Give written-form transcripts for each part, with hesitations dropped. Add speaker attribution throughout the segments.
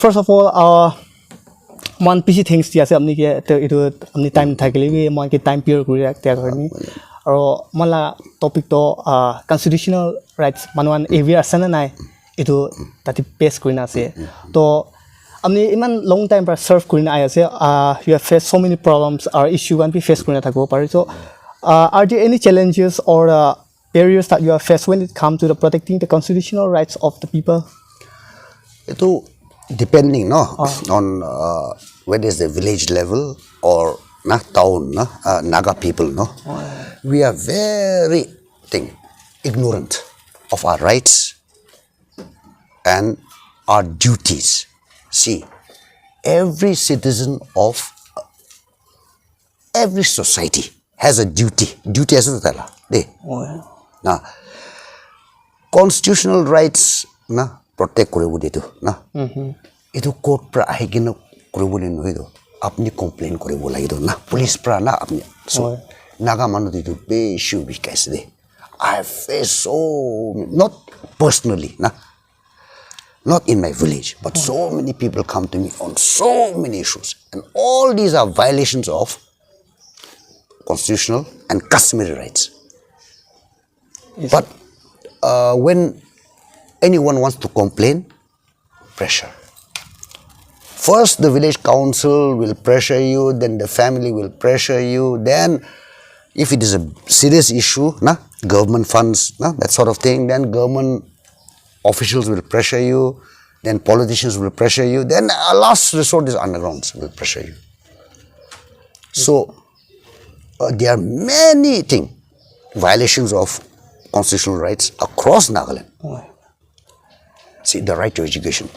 Speaker 1: First of all, one PC things dia se amni ke itu amni time thakili we mon ke time period kuri rakte karni aro mala topic to constitutional rights manuan every asana nai itu tati pass kurina ase to amni iman long time pra serve kurina ai ase you have faced so many problems or issue can be face kurina thakbo pare so are there any challenges or barriers that you have faced when it comes to the protecting the constitutional rights of the people?
Speaker 2: Itu depending on whether it's the village level or town Naga people we are very ignorant of our rights and our duties. See, every citizen of every society has a duty as now constitutional rights protect itu itu court pra ahigino koribole nohido apni complain koribo lagido police pra apni so naga manu itu be issue because I face so not personally not in my village but so many people come to me on so many issues and all these are violations of constitutional and customary rights. Yes. But when anyone wants to complain, pressure. First, the village council will pressure you, then the family will pressure you, then if it is a serious issue, government funds, that sort of thing, then government officials will pressure you, then politicians will pressure you, then last resort is undergrounds will pressure you. So, there are many violations of constitutional rights across Nagaland. See, the right to education,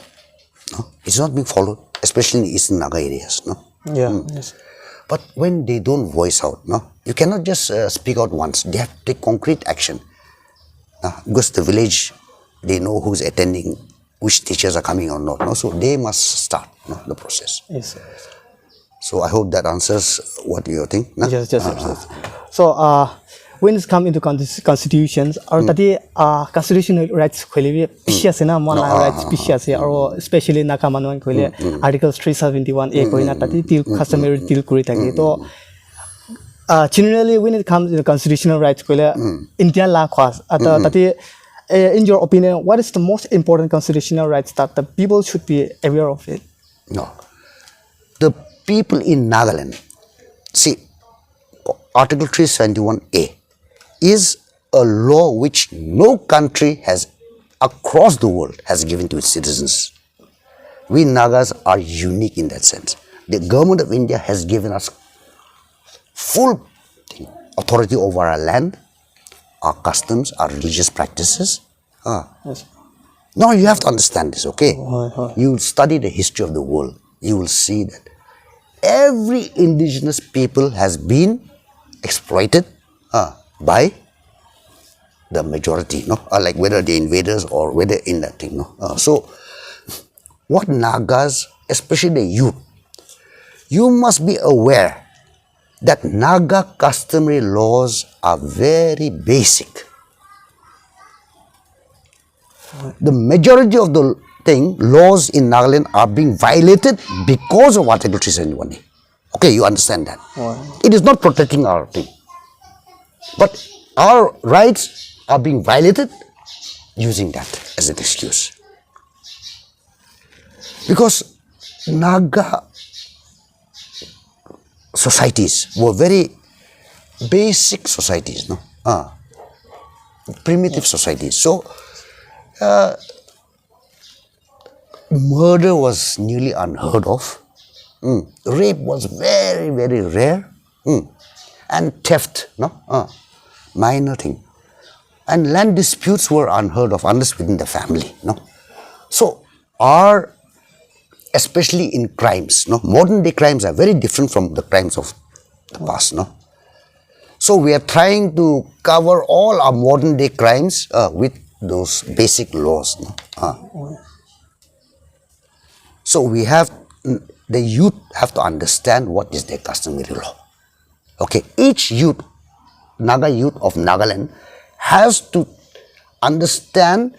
Speaker 2: it's not being followed, especially in Eastern Naga areas.
Speaker 1: Yes.
Speaker 2: But when they don't voice out, you cannot just speak out once. They have to take concrete action. Because the village, they know who's attending, which teachers are coming or not. So they must start the process.
Speaker 1: Yes.
Speaker 2: So I hope that answers what you think.
Speaker 1: Yes. So when it comes into constitutions, or tadi constitutional rights kholi pichya se na mala rights pichya se or especially nakamanwan kholi article 371A koina tadi til customary til kuri thake to generally when it comes to the constitutional rights kholi Indian law khas tadi in your opinion what is the most important constitutional rights that the people should be aware of it?
Speaker 2: No, the people in Nagaland, see, article 371A is a law which no country has across the world has given to its citizens. We Nagas are unique in that sense. The government of India has given us full authority over our land, our customs, our religious practices.
Speaker 1: Yes.
Speaker 2: Now you have to understand this, okay? You study the history of the world. You will see that every indigenous people has been exploited by the majority, like whether they're invaders or whether in that thing. So, what Nagas, especially the youth, you must be aware that Naga customary laws are very basic. The majority of the laws in Nagaland are being violated because of Article 371A. Okay, you understand that. It is not protecting our thing. But our rights are being violated using that as an excuse. Because Naga societies were very basic societies, primitive societies. So, murder was nearly unheard of. Rape was very, very rare. And theft, minor thing. And land disputes were unheard of unless within the family. So, especially in crimes, modern day crimes are very different from the crimes of the past. So, we are trying to cover all our modern day crimes with those basic laws. So, the youth have to understand what is their customary law. Okay, each youth, Naga youth of Nagaland has to understand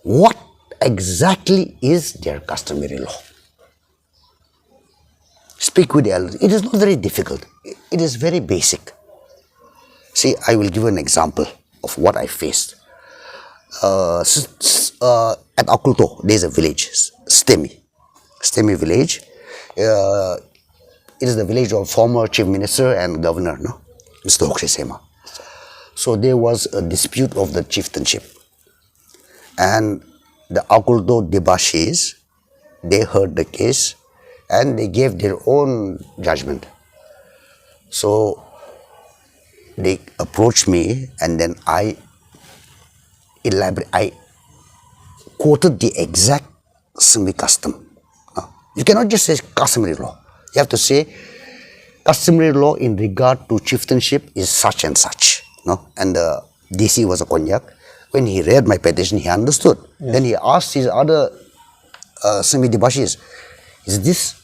Speaker 2: what exactly is their customary law? Speak with the elders. It is not very difficult. It is very basic. See, I will give an example of what I faced. At Kahuto, there is a village, Sumi village. It is the village of former chief minister and governor, no, Mr. Hokusema. So there was a dispute of the chieftainship, and the Kahuto Debashis, they heard the case and they gave their own judgment. So they approached me, and then I quoted the exact Sumi custom. You cannot just say customary law. You have to say customary law in regard to chieftainship is such and such. No? And the DC was a Konyak. When he read my petition, he understood. Yes. Then he asked his other Sumi Debashis, is this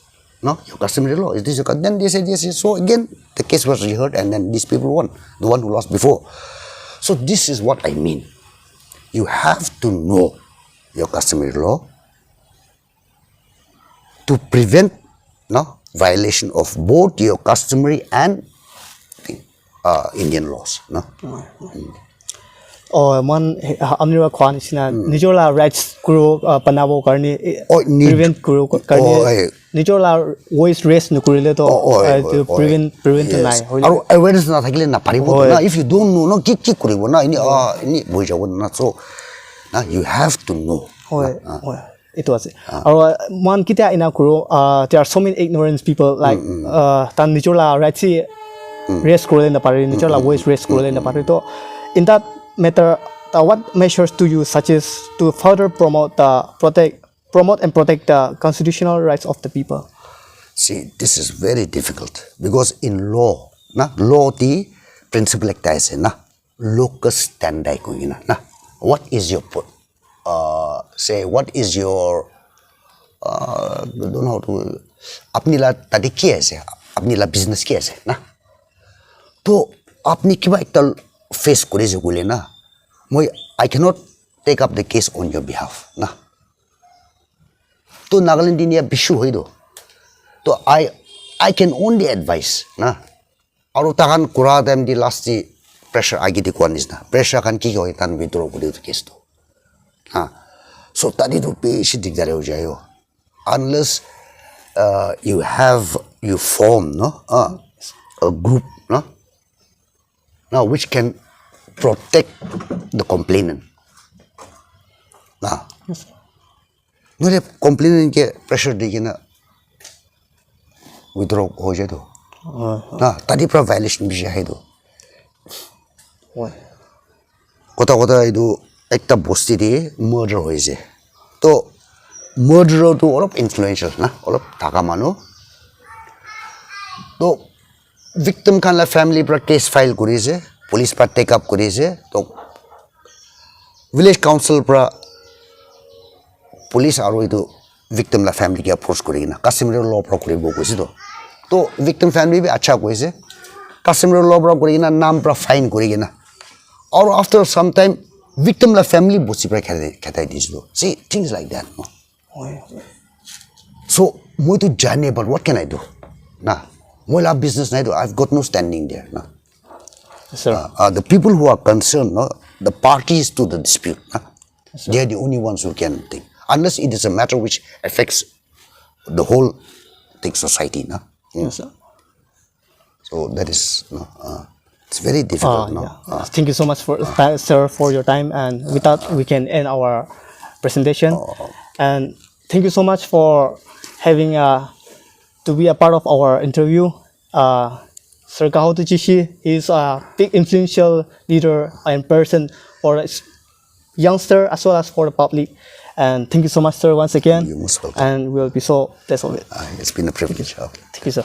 Speaker 2: your customary law? Is this your customary? Then they said yes. So again, the case was reheard, and then these people won, the one who lost before. So this is what I mean. You have to know your customary law to prevent violation of both your customary and Indian laws. No?
Speaker 1: Man, amniwa khwani sina nijola rights kuro panabo karni prevent kuro karni nijola voice raise nukurile to prevent nai.
Speaker 2: Aro awareness na thakile na paribo na. If you don't know, no ki kuribo na ini boijawo na. So you have to know.
Speaker 1: It was. Man kita ina kuro. There are so many ignorant people like tan nijola rights raise kurile na pari nijola voice raise kurile na pari to in that matter, what measures do you suggest to further promote and protect the constitutional rights of the people?
Speaker 2: See, this is very difficult because in law, law the principle like that na locus standi ko ina na. What is your what is your don't know how to apni la tadi kiya se apni la business kiya se na to apni kiba ekta face kore je gule na I cannot take up the case on your behalf na to Nagaland India bishu hoido to I can only advise na aru takan kura them the last pressure agiti kwan is na pressure kan ki hoi tan withdraw kore to case to so tadi to pe shi digdare ho jayo unless you form a group now which can protect the complainant. Now, no le complainant ke pressure degi na withdraw ho jaye to. Na tadi pra violation bi jaye to. Kota idu ekta bosti de murder hoise. To murderer to all of influential na all of thaka manu. To victim kan la family pra case file kurise, police pra take up kurise, to village council pra police aro itu victim la family ke approach kurina, customary law pra kuribo kuise to victim family be acha kuise, customary law pra kurina naam pra fine kurina, or after some time victim la family bosi pra khatai disu. See things like that. No? So moi to jane, but what can I do? Na. Moi business na do. I've got no standing there. No?
Speaker 1: Yes, sir.
Speaker 2: The people who are concerned, the parties to the dispute, yes, they are the only ones who can think. Unless it is a matter which affects the whole society. No?
Speaker 1: Yes, sir.
Speaker 2: So that is, it's very difficult.
Speaker 1: Thank you so much, sir, for your time. And with that, we can end our presentation. And thank you so much for having to be a part of our interview. Sir Kahuto Chishi is a big influential leader and person for youngster as well as for the public. And thank you so much, sir, once again.
Speaker 2: You're most welcome.
Speaker 1: And we'll be so blessed of it.
Speaker 2: It's been a privilege.
Speaker 1: Thank you, sir.